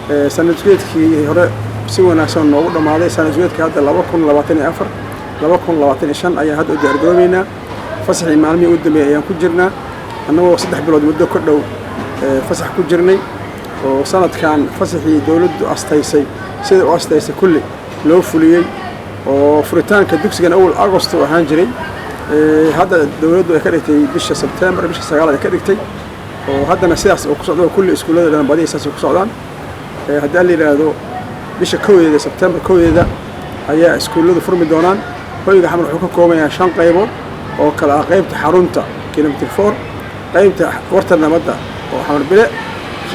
sanadkeedkii hore si wanaagsan noogu dhamaaday sanadkeedka hadda 2024 2025 ayaa hadda u diyaargaroobaynaa fasaxii maalmihii u dambeeyay ayaan ku jirnaa annagoo 3 bilood muddo ka dhow fasax ku jirnay oo sanadkan fasaxii dawladdu astaysay sida u astaysay kulli loo fuliyay oo furitaanka dugsigan awal August ahaan jiray hadda dawladdu ay ka dhigtay bisha September bisha 9 ay ka dhigtay oo haddana sidaas oo ku socdo kulli iskuulada dhan badi sidaas ku socdaan hadda la yiraahdo bisha 1 September 1 ayaa iskuuladu furmi doonaan hoyga xamar wuxuu ka kooban yahay 5 qaybood oo kala qaybta xarunta kilometer 4 qaybta warta nabadda oo xamar bile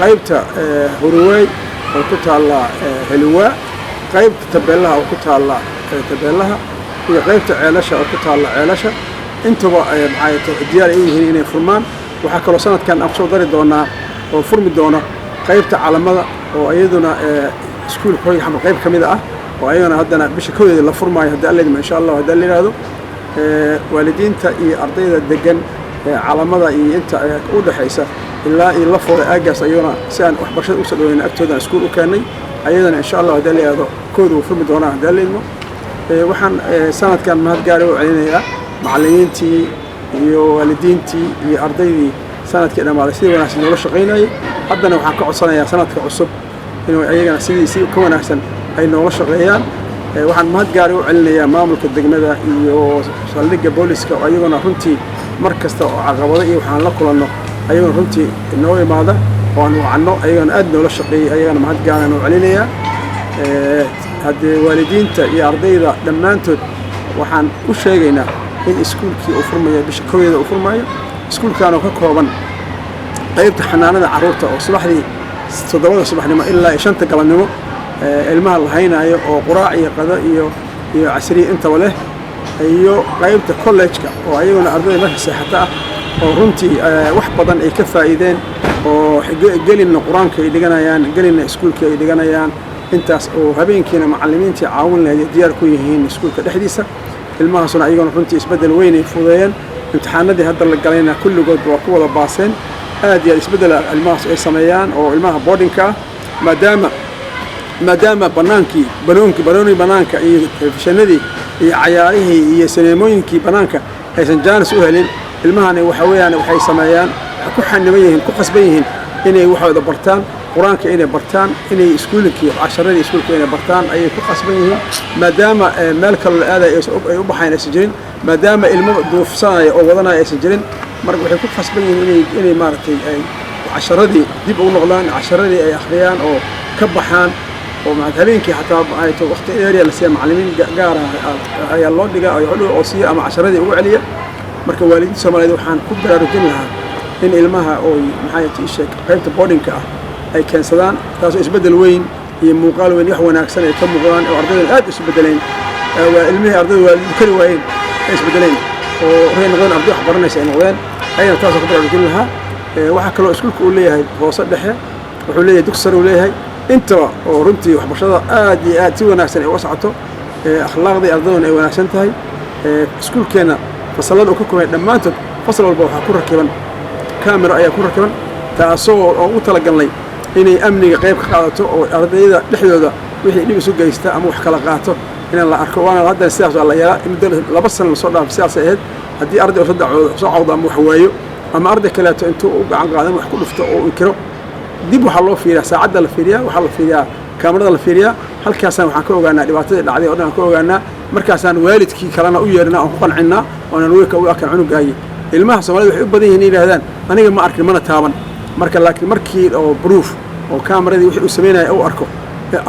qaybta Huruway oo ku taala Helwa qaybta tabeelaha oo ku taala tabeelaha iyo qaybta ceelasha oo ku taala ceelasha intaba ay maxay diyaar u yihiin inay furmaan waxa kale sanadkan aan soo dari doonaa oo furmi doona qaybta calamada oo ayaduna iskuulka hoyga xamar qayb kamid ah oo ayagana haddana bisha 1 la furmaayo hadda alla insha Allah hadda la yiraahdo waalidiinta iyo ardayda degan calamada iyo inta u dhaxaysa ilaa la furo aagaas ayagana si aan waxbarashada u soo dhaweeyna agtooda iskuul u keenay ayadana insha Allah hadda la yiraahdo koodu furmi doona hadda la ilmo waxaan sanadkan mahad gaar u celinayaa macallimiintii iyo waalidiintii iyo ardaydii sanadkii dhamaaday si wanaagsan loo shaqeynayay haddana waxaan ka codsanayaa sanadka cusub inuu ayagana sidii ka wanaagsan ay noola shaqeeyaan waxaan mahad gaar u celinayaa maamulka degmada iyo saldhigga booliska oo ayagana runtii mar kasta oo caqabado iyo waxaan la kulanno ayagana runtii inoo imaada oo aan wacno ayagana aad noola shaqeeyay ayagana mahad gaar u celinayaa haddii waalidiinta iyo ardayda dhammaantood waxaan u sheegaynaa in iskuulkii uu furmayo bisha 1 uu furmayo iskuulkan oo ka kooban qaybta xanaanada carruurta oo subaxdii 7 subaxnimo ilaa 5 galabnimo ilmaha la haynayo oo quraac iyo qada iyo casriye intaba leh iyo qaybta college-ka oo ayaguna ardayda meesha seexata ah oo runtii wax badan ay ka faa'iideen oo gelina quraanka ay dhiganayaan gelina iskuulka ay dhiganayaan intaas oo habeenkiina macallimiintii caawin lahayd diyaar ku yihiin iskuulka dhexdiisa ilmahaasuna ayaguna runtii isbedel weyn ay fudeeyeen imtixaanadii hadda la galayna kulligood waa ku wada baaseen aad iyo isbedel ilmahaas ay sameeyaan oo ilmaha boardingka maadaama banaanki banaanka iyo telefishinadii iyo cayaarihii iyo sineemooyinkii banaanka aysan jaanis u helin ilmahani waxa weeyaan waxay sameeyaan ku xaniban yihiin ku qasban yihiin inay waxooda bartaan quraanka inay bartaan inay iskuulkii casharadii iskuulka inay bartaan ayay ku qasban yihiin maadaama meel kale la aaday ay u baxayna jirin maadaama ilmo duufsanaya oo wadanaya aysan jirin marka waxay ku qasban yihiin inay maartay ay casharadii dib u noqdaan casharadii ay akhriyaan oo ka baxaan oo habeenkii xataa ay waqti area la siiyay macallimiin gaar ah ayaa loo dhigaa oo siiya ama casharadii ugu celiya marka waalidiinta Soomaaliyeed waxaan ku baraarujin lahaa in ilmaha oo maxay tahay qaybta boardingka ah ay keensadaan taas isbedel weyn iyo muuqaal weyn wax wanaagsan ay ka muuqdaan oo ardayda aad isu bedeleen waa ilmaha ardayda waa kari waayeen ay isbedeleen oo waxay noqdeen arday wax baranaysa ay noqdeen ayna taas ku baraarujin lahaa waxa kale oo iskuulku uu leeyahay hoose dhexe wuxuu leeyahay dugsi sare uu leeyahay inta oo runtii waxbarashada aad iyo aad si wanaagsan ay u socoto akhlaaqdii ardayda ay wanaagsan tahay iskuulkeena fasalada ka kooban dhammaantood fasal walba waxa ku rakiban camera ayaa ku rakiban taasoo ugu talagalnay inay amniga qayb ka qaadato oo ardayda dhexdooda wixii dhib isu geysta ama wax kala qaato in la arko waana hadda sidaas la yaraa in 2 sano soo dhaaf sidaas ahayd haddii arday soo cawda ama wax waayo ama arday kale intuu u gacan qaadan wax ku dhufto oo inkiro dib waxa loo fiiriyaa saacada la fiiriyaa waxa la fiiriyaa kaamirada la fiiriyaa halkaasaan waxaan ka ogaanaa dhibaatada dhacday oo dhan ka ogaanaa markaasaan waalidkii kalena u yeernaa oo ku qancinaa oo aan weeka u akan cunugaayay ilmaha Soomaaliyeed waxay u badan yihiin ilaahdaan aniga ma arkin mana taaban marka laakiin markii oo proof oo kaamirada wixii uu sameeyay oo arko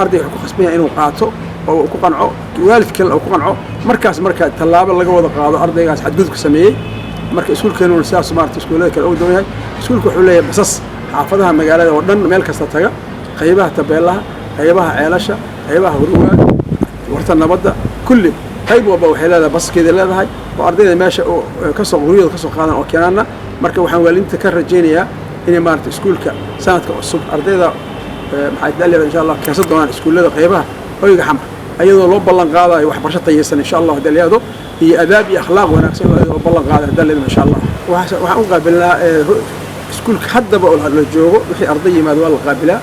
arday wuxuu ku qasbaya inuu qaato oo ku qanco waalidka oo ku qanco marka talaabo laga wada qaado ardaygaas xadgudubka sameeyay marka iskuulkeenu sidaas maartay iskuulada kale oo doonahay iskuulku wuxuu leeyahay basas xaafadaha magaalada oo dhan meel kasta taga qaybaha tabeelaha qaybaha ceelasha qaybaha Huruwaa warta nabadda kulli qayb walba waxay leedahay baskeeda leedahay oo ardayda meesha oo ka soo guriyada ka soo qaadan oo keenana marka waxaan waalidiinta ka rajaynayaa inay maartay iskuulka sanadka cusub ardayda maxay dalay insha Allah ka soo doonaan iskuulada qaybaha hoyga xamar ayadoo loo ballan qaadayo waxbarasho tayeysan insha Allah daliyado iyo adaab iyo akhlaaq wanaagsan oo ballan qaadayo daliyado insha Allah waxaan u qaabilnaa iskuulka haddaba oo la joogo wixii arday yimaado waa la qaabilaa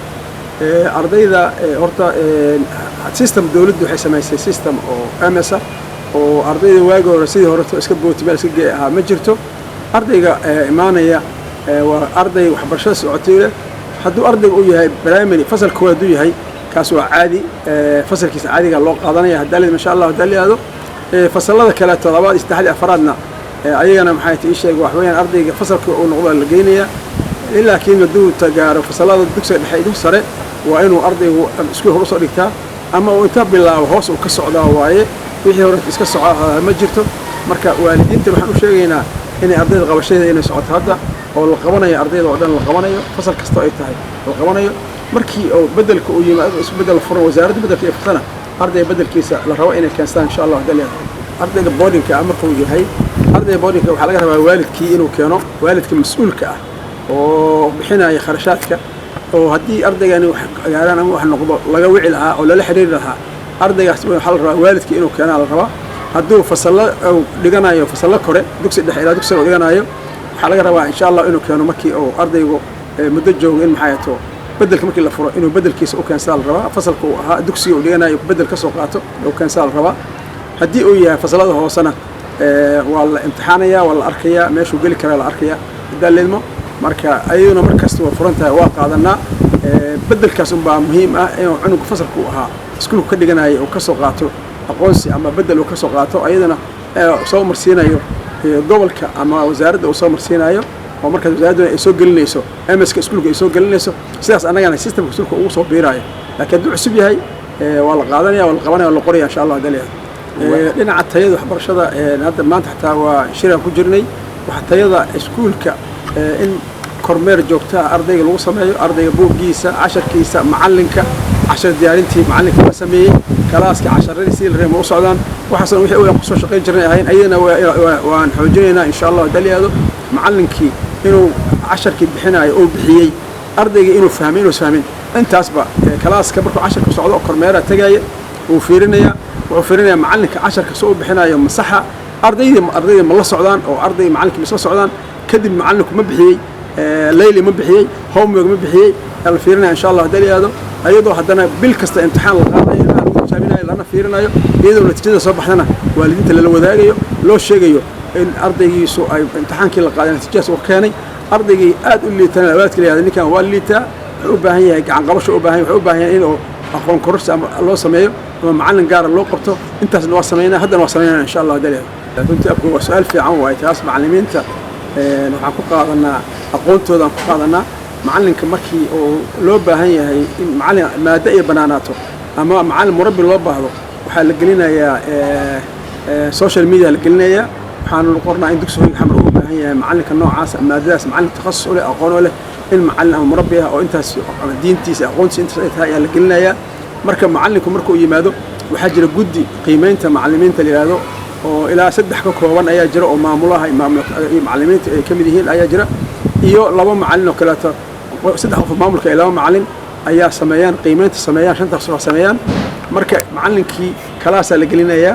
ardayda horta system dawladdu waxay samaysay system oo MS oo ardayda waagi hore sidii hore iska bootibal iska geey ahaa ma jirto ardayga imaanaya waa arday waxbarashada socotay hadduu ardayga u yahay primary fasal koowaad u yahay kaas waa caadi fasalkiisa caadiga loo qaadanaya hadalid ma sha Allah hadaliyado fasalada kale toddobaad saddexaad afraadna ayagana maxay tii sheeg wax weeyaan ardayga fasalka uu noqdo la geenaya ilaa kiin duu tagaaro fasalada dugsiga dhexe dugsiga sare waa inuu ardaygu iskuul hore soo dhigtaa ama uu inta bilaabo hoos uu ka socdaa waaye wixii hore iska socdaa ma jirto marka waalidiinta waxaan u sheegaynaa in ardayda qabashada inay socoto hadda oo la qabanayo ardayda oo dhan la qabanayo fasal kasta ay tahay la qabanayo markii oo bedelka uu yimaado isbedel furan wasaaradda bedelka ee fatana ardayga bedelkiisa la rabo inay keensadaan insha Allah hadaliyada ardayga boardingka markuu yahay ardayga boardingka waxa laga rabaa waalidkii inuu keeno waalidka mas'uulka ah oo bixinaya kharashaadka oo haddii ardaygani wax gaaraan ama wax noqdo laga wici lahaa oo lala xiriir lahaa ardaygaas waxa la rabaa waalidkii inuu keeno la rabaa hadduu fasal dhiganayo fasal kore dugsi dhexe ilaa dugsi dhiganayo waxa laga rabaa insha Allah inuu keeno markii oo ardaygu muddo joogo in maxay bedelka markii la furo inuu bedelkiisa u keensado la rabaa fasalka uu ahaa dugsiga uu dhiganayo bedel ka soo qaato oo keensado la rabaa haddii uu yahay fasalada hoosana waa la imtixaanaya waa la arkaya meeshuu geli kara la arkaya dalilmo marka ayaduna markasta waa furan tahay waa qaadanaa bedelkaas baa muhiim ah inuu cunuga fasalka uu ahaa iskuulka ka dhiganayo oo ka soo qaato aqoonsi ama bedel uu ka soo qaato ayadana soo marsiinayo gobolka ama wasaaradda uu soo marsiinayo oo marka wasaaraddu ay soo gelinayso MSka iskuulka ay soo gelinayso sidaas anagana systemka iskuulka ugu soo biirayo laakiin duu cusub yahay waa la qaadanaya waa la qabanaya la qoraya insha Allah hadaliyada dhinaca tayada waxbarashada hadda maanta xataa waa shiraan ku jirnay waxa tayada iskuulka in kormeer joogta ardayga lagu sameeyo ardayga buugiisa casharkiisa macalinka cashar diyaarintii macalinka la sameeyay kalaaska casharadiisii la reemo u socdaan waxaasna wixii uu ku soo shaqeyn jirnay ahayn ayadana waan xoojinaynaa insha Allah hadaliyado macalinkii inuu casharkii bixinayo oo bixiyay ardayga inuu fahmo inuu fahmin intaasba kalaaska markuu casharka socdo oo kormeera tagaya uu fiirinaya wuxuu fiirinaya macalinka casharka soo bixinayo masaxa ardayda ma la socdaan oo arday macalinka ma socdaan kadib macalinku ma bixiyay layli ma bixiyay homework ma bixiyay la fiirinaya insha Allah hadaliyado ayadoo haddana bil kasta imtixaan la qaadayo la tijaabinayo lana fiirinayo iyadoo natiijada soo baxdana waalidiinta la wadaagayo loo sheegayo in ardaygiisu ay imtixaankii la qaaday natiijadaas uu keenay ardaygii aad u liitana waalidka leeyahay ninkan waa liitaa wuxuu u baahan yahay gacan qabasho u baahan yahay wuxuu u baahan yahay in aqoon kororsi loo sameeyo ama macallin gaar loo qabto intaasna waa sameynaa haddana waa sameynaa insha Allah hadaliyada runtii abku waa su'aal fiican waay taas macallimiinta waxaan ku qaadanaa aqoontoodan ku qaadanaa macallinka markii oo loo baahan yahay in macallin maada ay banaanaato ama macallin murabbi loo baahdo waxaa la gelinayaa social media la gelinayaa waxaan qornaa in dugsiga xamar u baahan yahay macallinka noocaas maadadaas macallin takhasus u leh aqoon u leh in macallin ama murabbi ah oo intaas diintiisa aqoontiisa intaas ay tahay ayaa la gelinayaa marka macallinku markuu yimaado waxaa jira guddi qiimeynta macallimiinta la yiraahdo oo ilaa 3 ka kooban ayaa jira oo maamulaha macallimiinta ay kamid yihiin ayaa jira iyo laba macallin oo kale 3 qof maamulka iyo laba macallin ayaa sameeyaan qiimeynta sameeyaan shantaas soo sameeyaan marka macallinkii kalaas la gelinayaa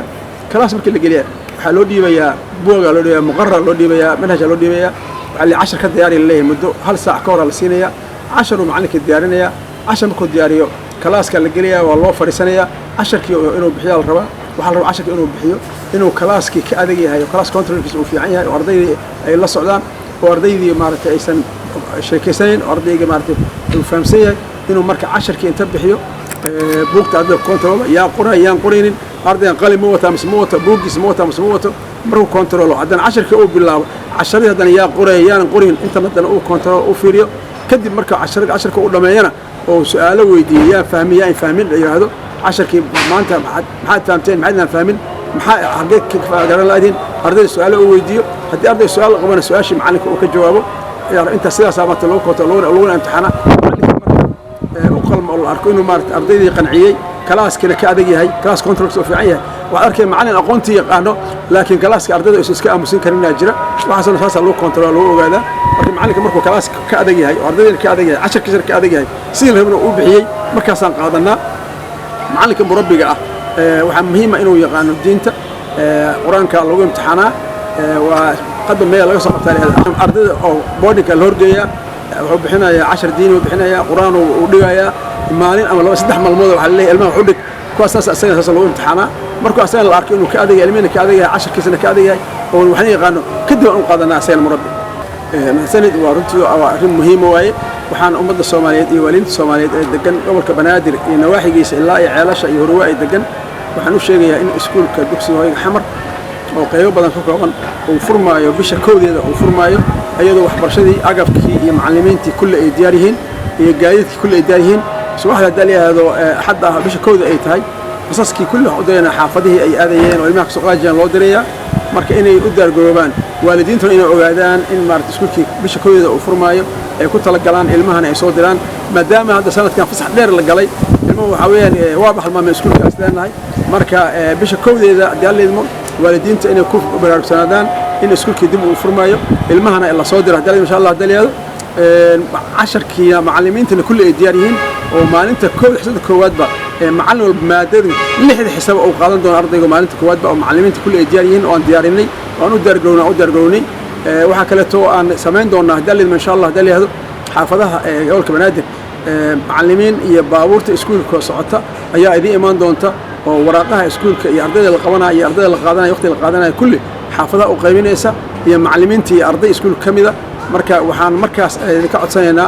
kalaas markii la geliyaa waxa loo dhiibayaa buuga loo dhiibayaa muqarrar loo dhiibayaa manhaj loo dhiibayaa waxa la 10 ka diyaari leeyahay muddo hal saac ka hor la siinaya 10 macallinka diyaarinaya 10 markuu diyaariyo kalaaska la geliyaa waa loo fariisanayaa 10kii inuu bixiyo la rabaa waxa la rabaa 10kii inuu bixiyo inuu kalaaskii ka adag yahay oo kalaas controlkiisa uu fiican yahay oo ardayda ay la socdaan oo ardaydii maaragtay aysan sheekaysayn oo ardayga maaragtay uu fahamsan yahay inuu marka 10kii inta bixiyo buugta ardayda control yaa qorayaan qoraynin ardaygan qalin ma wata mise ma wata buuggiisa ma wata mise ma wato markuu controlo haddana 10kii uu bilaabo 10 haddana yaa qorayaan qorin inta haddana uu control u fiiriyo kadib marka 10ka uu dhameeyana oo su'aalo weydiiyo yaa fahmiyaa in fahmin yiraahdo 10kii maanta maxaad fahamteen maxaadna fahmin maxaa xageed ka garan lahayn ardayda su'aalo uu weydiiyo haddii arday su'aal qabana su'aashii macalinka uu ka jawaabo inta sidaas ama loo kooto loo imtixaana u qalmo oo arko inuu maartay ardaydii qanciyay kalaaskina ka adag yahay kalaas control soo fiican yahay waxa arkay macallin aqoontii yaqaano laakiin kalaaska ardayda iska aamusin karin jira waxaasna saas loo control loo ogaada marka macallinka markuu kalaaska ka adag yahay oo ardayda ka adag yahay 10kiisa ka adag yahay si la rabno uu bixiyay markaasaan qaadanaa macallinka murabbiga ah waxa muhiim ah inuu yaqaano diinta quraanka lagu imtixaanaa waa qadam meel laga soo qabtaa ardayda oo boardingka la horgeeyaa wuxuu bixinayaa 10 diin uu bixinayaa quraan uu dhigayaa maalin ama laba saddex maalmood waxa la leeyahay ilmaha wuxuu dhig kuwaas asaga lagu imtixaana markuu asaga la arko inuu ka adeegay ilmihiina ka adeegay 10 kiisna ka adeegay oo waxaan yaqaano kadib aan qaadanaa asaga murabbi mahsanid waa runtii waa arrin muhiim waaye waxaan ummadda Soomaaliyeed iyo waliinta Soomaaliyeed ee degan gobolka Banaadir iyo nawaaxigiisa ilaa ay ceelasha iyo Hurwa ay degan waxaan u sheegayaa in iskuulka dugsiga hoyga xamar oo qaybo badan ka kooban uu furmaayo bisha koodeeda uu furmaayo ayadoo waxbarashadii agabkii iyo macallimiintii kulli ay diyaar yihiin iyo gaadiidkii kulli ay diyaar yihiin subaxda daliyaado xadda bisha kooda ay tahay qasaskii kulli wax u dirayna xaafadihii ay aadayeen oo ilmaha ka soo qaajiyaan loo dirayaa marka inay u diyaargaroobaan waalidiintuna inay ogaadaan in maarta iskuulkii bisha koodeeda uu furmaayo ay ku tala galaan ilmahana ay soo diraan maadaama hadda sanadkan fasax dheer la galay ilmuhu waxa weeyaan waa baxalmaamay iskuulkaas leenahay marka bisha koodeeda daliidmo waalidiinta inay ku baraarugsanaadaan in iskuulkii dib uu furmaayo ilmahana la soo diro daliid insha Allah daliyaado 10 macallimiintana kulli ay diyaar yihiin oo maalinta xisada koowaadba macallin walba maadadu 6 xisaab oo qaadan doona ardayga maalinta koowaadba oo macallimiinta kulli ay diyaar yihiin oo aan diyaarinay oo aan u diyaargarownay waxa kale oo aan sameyn doonaa daliid insha Allah daliyaado xaafadaha gobolka Banaadir macallimiin iyo baabuurta iskuulka socota ayaa idin imaan doonta oo waraaqaha iskuulka iyo ardayda la qabanayo iyo ardayda la qaadanayo waqti la qaadanayo kulli xaafadaha u qaybinaysa iyo macallimiinta iyo arday iskuulka kamida marka waxaan markaas ka codsanaynaa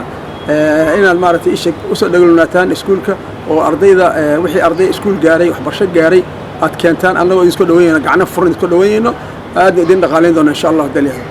inaad maaragtay isha u soo dhaglunaataan iskuulka oo ardayda wixii arday iskuul gaaray waxbarasho gaaray aad keentaan annagoo idin soo dhaweeyna gacno furan idin soo dhaweeyno aad idin dhaqaaleyn doona insha Allah daliyaha